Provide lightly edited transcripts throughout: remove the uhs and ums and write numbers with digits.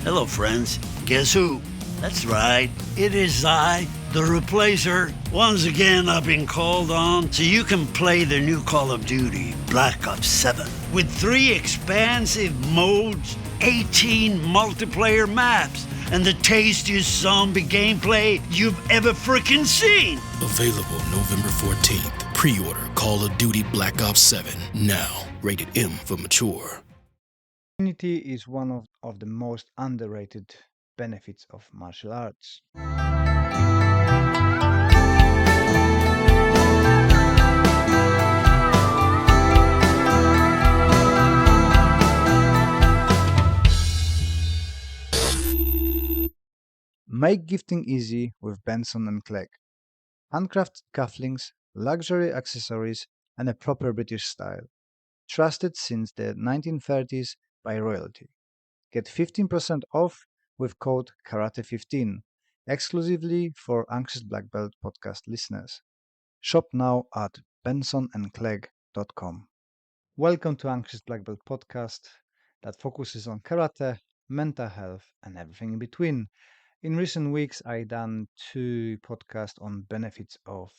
Hello, friends. Guess who? That's right. It is I, the replacer. Once again, I've been called on so you can play the new Call of Duty Black Ops 7 with 3 expansive modes, 18 multiplayer maps, and the tastiest zombie gameplay you've ever freaking seen. Available November 14th. Pre-order Call of Duty Black Ops 7 now. Rated M for mature. Community is one of the most underrated benefits of martial arts. Make gifting easy with Benson Clegg. Handcrafted cufflinks, luxury accessories, and a proper British style. Trusted since the 1930s by royalty. Get 15% off with code Karate15, exclusively for Anxious Black Belt podcast listeners. Shop now at bensonandclegg.com. Welcome to Anxious Black Belt podcast that focuses on karate, mental health, and everything in between. In recent weeks, I done 2 podcasts on benefits of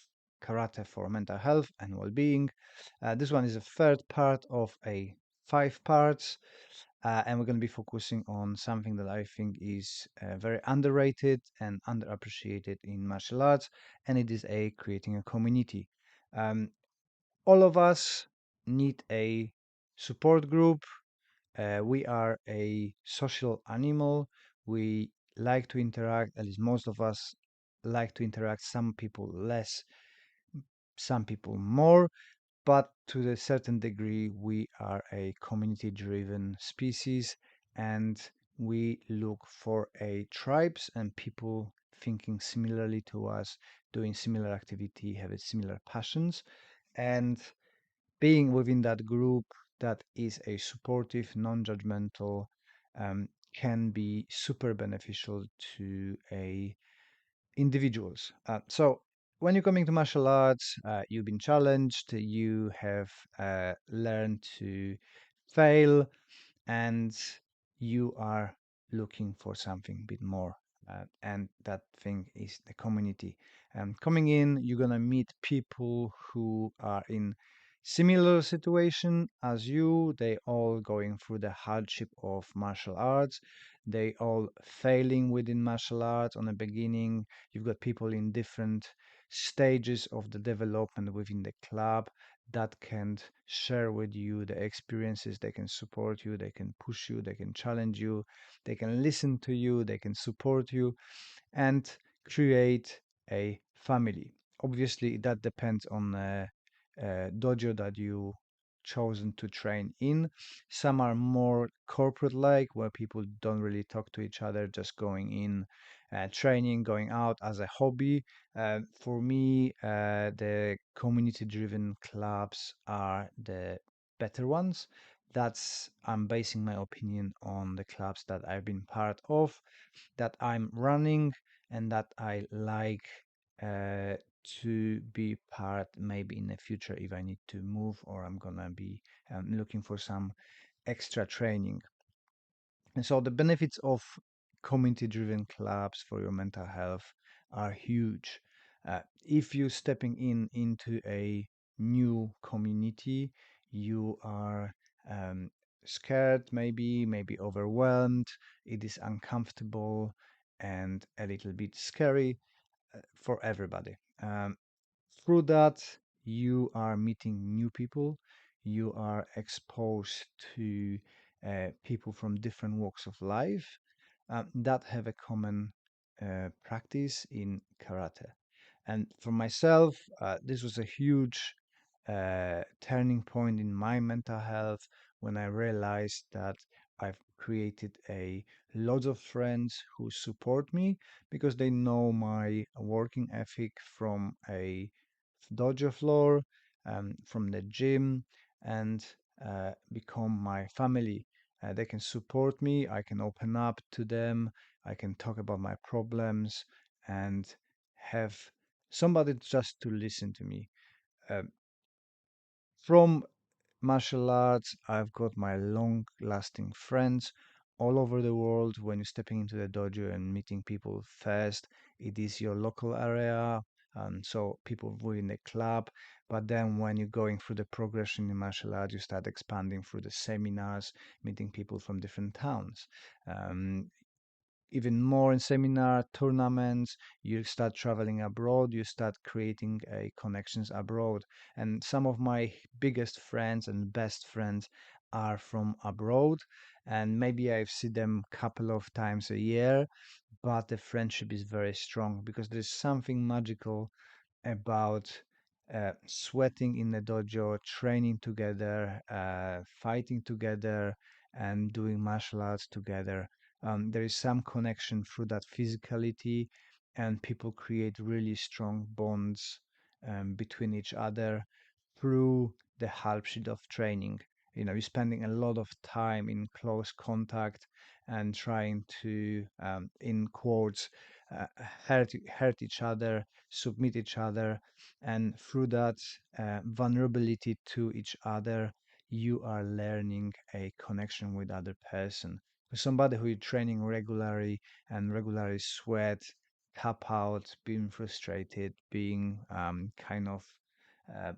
karate for mental health and well-being. This one is a third part of a 5 parts, and we're going to be focusing on something that I think is very underrated and underappreciated in martial arts, and it is creating a community. Um, all of us need a support group. We are a social animal. We like to interact, at least most of us like to interact. Some people less, some people more, but to a certain degree, we are a community driven species and we look for a tribes and people thinking similarly to us, doing similar activity, having similar passions. And being within that group that is a supportive, non-judgmental, can be super beneficial to a individuals. So when you're coming to martial arts, you've been challenged, you have learned to fail, and you are looking for something a bit more. And that thing is the community. Coming in, you're gonna meet people who are in similar situation as you. They all going through the hardship of martial arts. They all failing within martial arts on the beginning. You've got people in different stages of the development within the club that can share with you the experiences. They can support you, they can push you, they can challenge you, they can listen to you, they can support you, and create a family. Obviously, that depends on the dojo that you chosen to train in. Some are more corporate like, where people don't really talk to each other, just going in, training, going out as a hobby. For me, the community driven clubs are the better ones. That's I'm basing my opinion on the clubs that I've been part of, that I'm running, and that I like uh, to be part maybe in the future if I need to move or I'm gonna be looking for some extra training. And so the benefits of community-driven clubs for your mental health are huge. If you're stepping into a new community, you are scared, maybe overwhelmed. It is uncomfortable and a little bit scary for everybody. Through that, you are meeting new people, you are exposed to people from different walks of life that have a common practice in karate. And for myself, this was a huge turning point in my mental health when I realized that I've created a lots of friends who support me because they know my working ethic from a dojo floor, from the gym, and become my family. They can support me. I can open up to them. I can talk about my problems and have somebody just to listen to me. Um, from martial arts, I've got my long lasting friends all over the world. When you're stepping into the dojo and meeting people first, it is your local area, so people within the club. But then when you're going through the progression in martial arts, you start expanding through the seminars, meeting people from different towns. Um, Even more in seminar tournaments, you start traveling abroad, you start creating connections abroad. And some of my biggest friends and best friends are from abroad, and maybe I've seen them a couple of times a year, but the friendship is very strong because there's something magical about sweating in the dojo, training together, fighting together, and doing martial arts together. There is some connection through that physicality, and people create really strong bonds between each other through the hardship of training. You're spending a lot of time in close contact and trying to, in quotes, uh, hurt each other, submit each other, and through that vulnerability to each other, you are learning a connection with other person. For somebody who is training regularly and regularly sweat, tap out, being frustrated, being kind of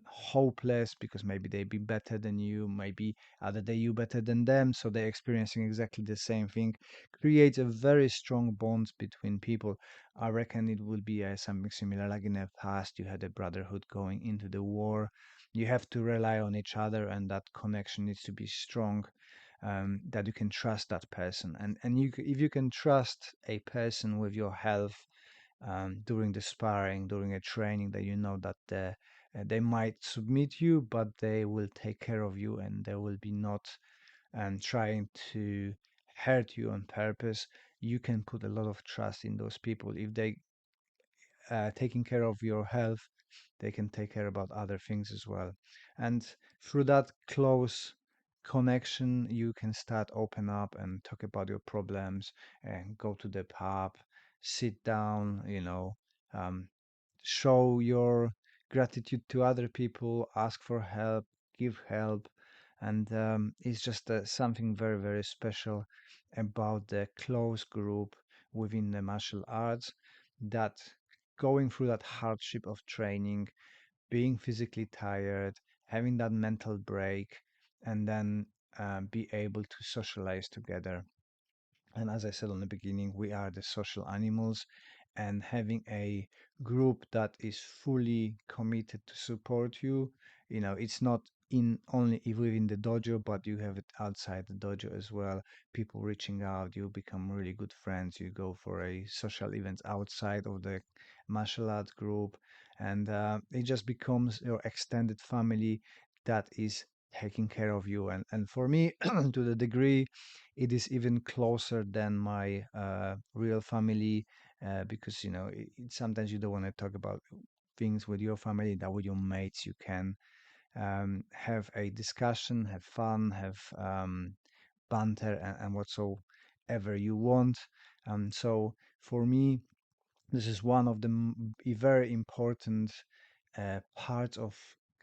hopeless because maybe they be better than you, maybe other day you better than them, so they're experiencing exactly the same thing, creates a very strong bonds between people. I reckon it will be something similar like in the past you had a brotherhood going into the war. You have to rely on each other, and that connection needs to be strong. That you can trust that person, and if you can trust a person with your health during the sparring, during a training, that you know that they might submit you, but they will take care of you, and they will be not trying to hurt you on purpose. You can put a lot of trust in those people. If they taking care of your health, they can take care about other things as well. And through that close connection, you can start open up and talk about your problems and go to the pub, sit down, um, show your gratitude to other people, ask for help, give help. And it's just something very, very special about the close group within the martial arts, that going through that hardship of training, being physically tired, having that mental break, and then be able to socialize together. And as I said on the beginning, we are the social animals, and having a group that is fully committed to support you, it's not in only within the dojo, but you have it outside the dojo as well. People reaching out, you become really good friends. You go for a social events outside of the martial arts group, and it just becomes your extended family that is taking care of you. And for me, to the degree it is even closer than my real family, because sometimes you don't want to talk about things with your family, that with your mates you can have a discussion, have fun, have banter, and whatsoever you want. So for me, this is one of the very important parts of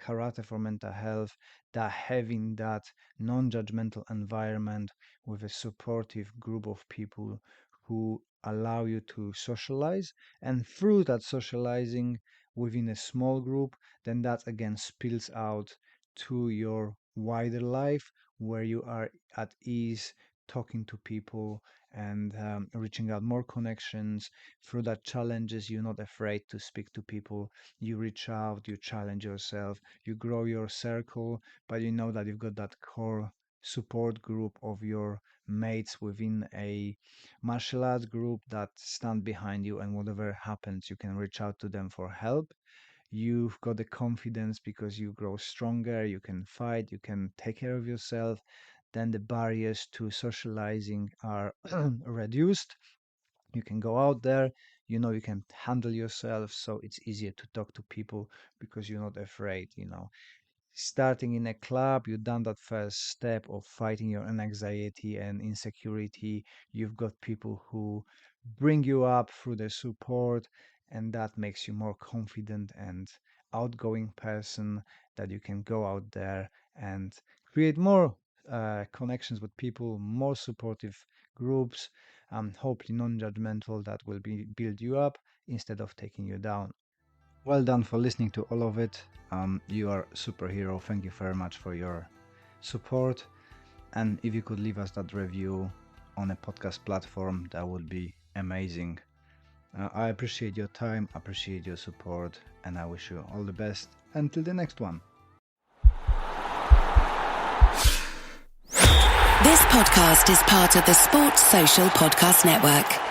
karate for mental health, that having that non-judgmental environment with a supportive group of people who allow you to socialize, and through that socializing within a small group, then that again spills out to your wider life, where you are at ease talking to people and reaching out more connections. Through that challenges, you're not afraid to speak to people. You reach out, you challenge yourself, you grow your circle, but you know that you've got that core support group of your mates within a martial arts group that stand behind you, and whatever happens, you can reach out to them for help. You've got the confidence because you grow stronger, you can fight, you can take care of yourself. Then the barriers to socializing are reduced. You can go out there, you can handle yourself, so it's easier to talk to people because you're not afraid. Starting in a club, you've done that first step of fighting your own anxiety and insecurity. You've got people who bring you up through their support, and that makes you more confident and outgoing person, that you can go out there and create more connections with people, more supportive groups, hopefully non-judgmental, that will build you up instead of taking you down. Well done for listening to all of it. You are a superhero. Thank you very much for your support. And if you could leave us that review on a podcast platform, that would be amazing. I appreciate your time, appreciate your support, and I wish you all the best until the next one. This podcast is part of the Sports Social Podcast Network.